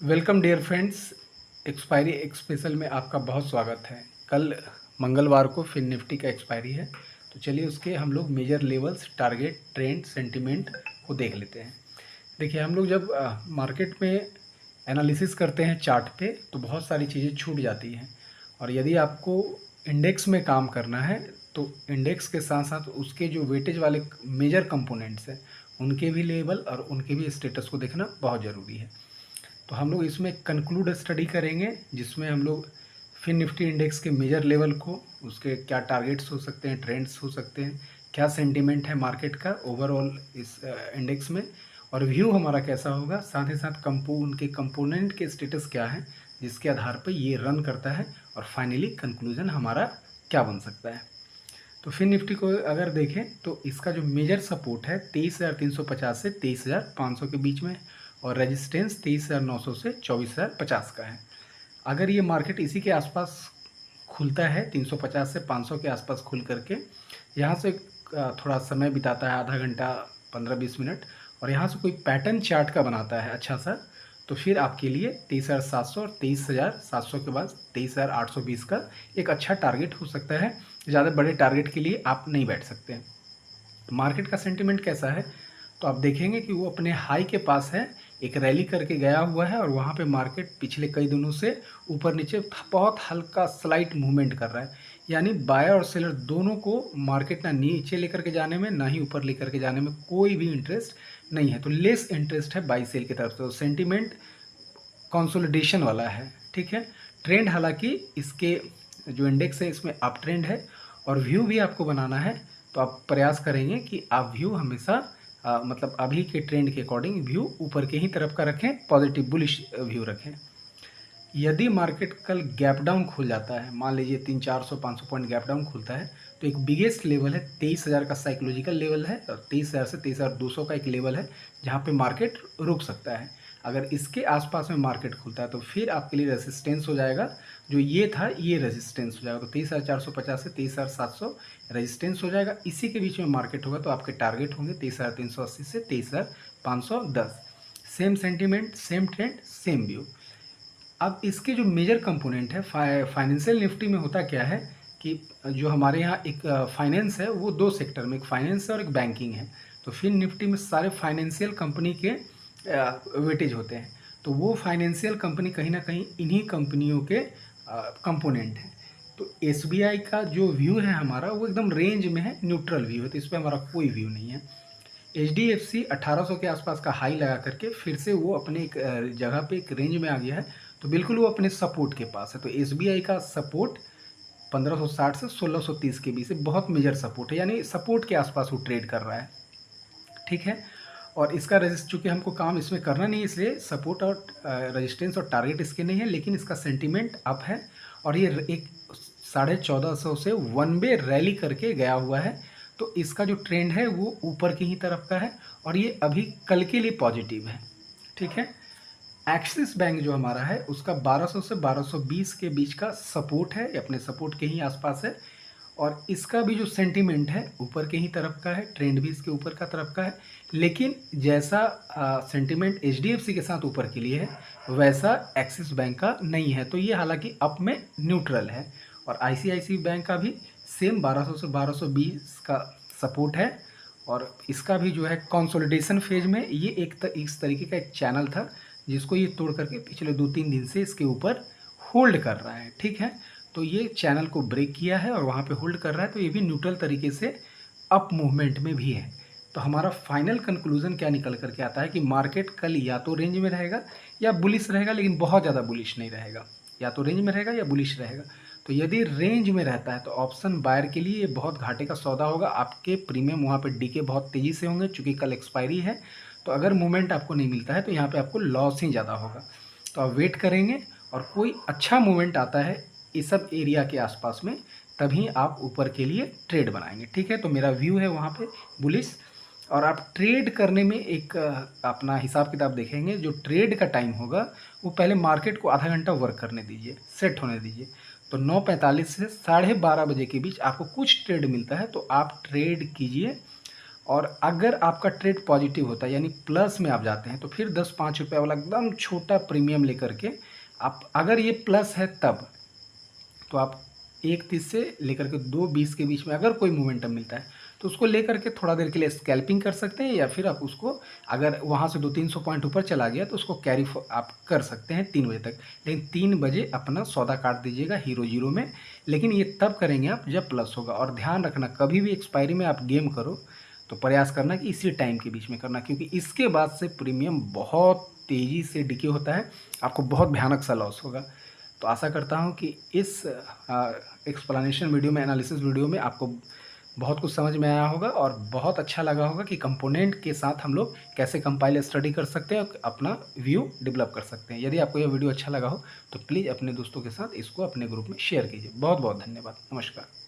Welcome dear friends. Expiry special में आपका बहुत स्वागत है। कल मंगलवार को फिन निफ्टी का एक्सपायरी है, तो चलिए उसके हम लोग major levels, target, trend, sentiment को देख लेते हैं। देखिए, हम लोग जब मार्केट में एनालिसिस करते हैं चार्ट पे, तो बहुत सारी चीज़ें छूट जाती हैं। और यदि आपको इंडेक्स में काम करना है तो इंडेक्स के साथ साथ उसके जो वेटेज वाले मेजर कंपोनेंट्स हैं उनके भी लेवल और उनके भी स्टेटस को देखना बहुत ज़रूरी है। तो हम लोग इसमें कंक्लूड स्टडी करेंगे, जिसमें हम लोग फिन निफ्टी इंडेक्स के मेजर लेवल को, उसके क्या टारगेट्स हो सकते हैं, ट्रेंड्स हो सकते हैं, क्या सेंटीमेंट है मार्केट का ओवरऑल इस इंडेक्स में, और व्यू हमारा कैसा होगा, साथ ही साथ उनके कंपोनेंट के स्टेटस क्या है जिसके आधार पर ये रन करता है, और फाइनली कंक्लूजन हमारा क्या बन सकता है। तो फिन निफ्टी को अगर देखें तो इसका जो मेजर सपोर्ट है 23,350 से 23,500 के बीच में, और रेजिस्टेंस 23,900 से 24,050 का है। अगर ये मार्केट इसी के आसपास खुलता है, 350 से 500 के आसपास खुल करके यहाँ से थोड़ा समय बिताता है, आधा घंटा 15-20 मिनट, और यहाँ से कोई पैटर्न चार्ट का बनाता है अच्छा सा, तो फिर आपके लिए 23,700 और 23,700 के बाद 23,820 का एक अच्छा टारगेट हो सकता है। ज़्यादा बड़े टारगेट के लिए आप नहीं बैठ सकते हैं। मार्केट का सेंटिमेंट कैसा है, तो आप देखेंगे कि वो अपने हाई के पास है, एक रैली करके गया हुआ है, और वहाँ पे मार्केट पिछले कई दिनों से ऊपर नीचे बहुत हल्का स्लाइट मूवमेंट कर रहा है। यानी बायर और सेलर दोनों को मार्केट ना नीचे लेकर के जाने में, ना ही ऊपर लेकर के जाने में कोई भी इंटरेस्ट नहीं है। तो लेस इंटरेस्ट है बाई सेल की तरफ से। तो सेंटिमेंट कंसोलिडेशन वाला है, ठीक है। ट्रेंड हालांकि इसके जो इंडेक्स है इसमें अप ट्रेंड है, और व्यू भी आपको बनाना है तो आप प्रयास करेंगे कि आप व्यू हमेशा मतलब अभी के ट्रेंड के अकॉर्डिंग व्यू ऊपर के ही तरफ का रखें, पॉजिटिव बुलिश व्यू रखें। यदि मार्केट कल गैप डाउन खुल जाता है, मान लीजिए 300-400-500 पॉइंट गैप डाउन खुलता है, तो एक बिगेस्ट लेवल है 23,000 का, साइकोलॉजिकल लेवल है, और 23,000 से 23,200 का एक लेवल है जहाँ पे मार्केट रुक सकता है। अगर इसके आसपास में मार्केट खुलता है तो फिर आपके लिए रेजिस्टेंस हो जाएगा, जो ये था ये रेजिस्टेंस हो जाएगा। तो 23,450 से 23,700 रेजिस्टेंस हो जाएगा। इसी के बीच में मार्केट होगा तो आपके टारगेट होंगे 23,380 से 23,510। Same sentiment, same trend, same view. अब इसके जो मेजर कंपोनेंट है फाइनेंशियल निफ्टी में होता क्या है कि जो हमारे यहाँ एक फाइनेंस है वो दो सेक्टर में, एक फाइनेंस है और एक बैंकिंग है। तो फिन निफ्टी में सारे फाइनेंशियल कंपनी के वेटेज होते हैं। तो वो फाइनेंशियल कंपनी कहीं ना कहीं इन्हीं कंपनियों के कंपोनेंट हैं। तो एसबीआई का जो व्यू है हमारा वो एकदम रेंज में है, न्यूट्रल व्यू है, तो इस पर हमारा कोई व्यू नहीं है। एचडीएफसी 1800 के आसपास का हाई लगा करके फिर से वो अपने एक जगह पे एक रेंज में आ गया है, तो बिल्कुल वो अपने सपोर्ट के पास है। तो एसबीआई का सपोर्ट 1560 से 1630 के बीच से बहुत मेजर सपोर्ट है, यानी सपोर्ट के आसपास वो ट्रेड कर रहा है, ठीक है। और इसका रजिस्ट, चूँकि हमको काम इसमें करना नहीं है इसलिए सपोर्ट और रजिस्टेंस और टारगेट इसके नहीं है, लेकिन इसका सेंटीमेंट अप है, और ये एक 1450 से वन वे रैली करके गया हुआ है। तो इसका जो ट्रेंड है वो ऊपर की ही तरफ का है, और ये अभी कल के लिए पॉजिटिव है, ठीक है। एक्सिस बैंक जो हमारा है उसका 1200 से 1220 के बीच का सपोर्ट है, ये अपने सपोर्ट के ही आसपास है, और इसका भी जो सेंटीमेंट है ऊपर के ही तरफ का है, ट्रेंड भी इसके ऊपर का तरफ का है। लेकिन जैसा सेंटीमेंट एचडीएफसी के साथ ऊपर के लिए है वैसा एक्सिस बैंक का नहीं है, तो ये हालांकि अप में न्यूट्रल है। और आईसीआईसी बैंक का भी सेम 1200 से 1220 का सपोर्ट है, और इसका भी जो है कंसोलिडेशन फेज में ये इस तरीके का एक चैनल था जिसको ये तोड़ करके पिछले 2-3 दिन से इसके ऊपर होल्ड कर रहा है, ठीक है। तो ये चैनल को ब्रेक किया है और वहाँ पे होल्ड कर रहा है, तो ये भी न्यूट्रल तरीके से अप मूवमेंट में भी है। तो हमारा फाइनल कंक्लूजन क्या निकल करके आता है कि मार्केट कल या तो रेंज में रहेगा या बुलिश रहेगा, लेकिन बहुत ज़्यादा बुलिश नहीं रहेगा, या तो रेंज में रहेगा या बुलिश रहेगा। तो यदि रेंज में रहता है तो ऑप्शन बायर के लिए ये बहुत घाटे का सौदा होगा। आपके प्रीमियम वहाँ पे डीके बहुत तेज़ी से होंगे, चूँकि कल एक्सपायरी है। तो अगर मूवमेंट आपको नहीं मिलता है तो यहाँ पे आपको लॉस ही ज़्यादा होगा। तो आप वेट करेंगे, और कोई अच्छा मूवमेंट आता है इस सब एरिया के आसपास में, तभी आप ऊपर के लिए ट्रेड बनाएंगे, ठीक है। तो मेरा व्यू है वहाँ पे बुलिश। और आप ट्रेड करने में एक अपना हिसाब किताब देखेंगे। जो ट्रेड का टाइम होगा वो पहले मार्केट को आधा घंटा वर्क करने दीजिए, सेट होने दीजिए। तो 9:45 से 12:30 बजे के बीच आपको कुछ ट्रेड मिलता है तो आप ट्रेड कीजिए, और अगर आपका ट्रेड पॉजिटिव होता है यानी प्लस में आप जाते हैं तो फिर 10-5 रुपये वाला एकदम छोटा प्रीमियम लेकर के आप, अगर ये प्लस है तब तो आप 1.30 से लेकर के 2.20 के बीच में अगर कोई मोमेंटम मिलता है तो उसको लेकर के थोड़ा देर के लिए स्कैल्पिंग कर सकते हैं, या फिर आप उसको अगर वहाँ से 200-300 पॉइंट ऊपर चला गया तो उसको कैरी आप कर सकते हैं 3 बजे तक। लेकिन 3 बजे अपना सौदा काट दीजिएगा हीरो जीरो में, लेकिन ये तब करेंगे आप जब प्लस होगा। और ध्यान रखना कभी भी एक्सपायरी में आप गेम करो तो प्रयास करना कि इसी टाइम के बीच में करना, क्योंकि इसके बाद से प्रीमियम बहुत तेज़ी से डिके होता है, आपको बहुत भयानक सा लॉस होगा। तो आशा करता हूँ कि इस एक्सप्लेनेशन वीडियो में, एनालिसिस वीडियो में आपको बहुत कुछ समझ में आया होगा और बहुत अच्छा लगा होगा कि कंपोनेंट के साथ हम लोग कैसे कंपाइल स्टडी कर सकते हैं और अपना व्यू डेवलप कर सकते हैं। यदि आपको यह वीडियो अच्छा लगा हो तो प्लीज़ अपने दोस्तों के साथ इसको अपने ग्रुप में शेयर कीजिए। बहुत बहुत धन्यवाद। नमस्कार।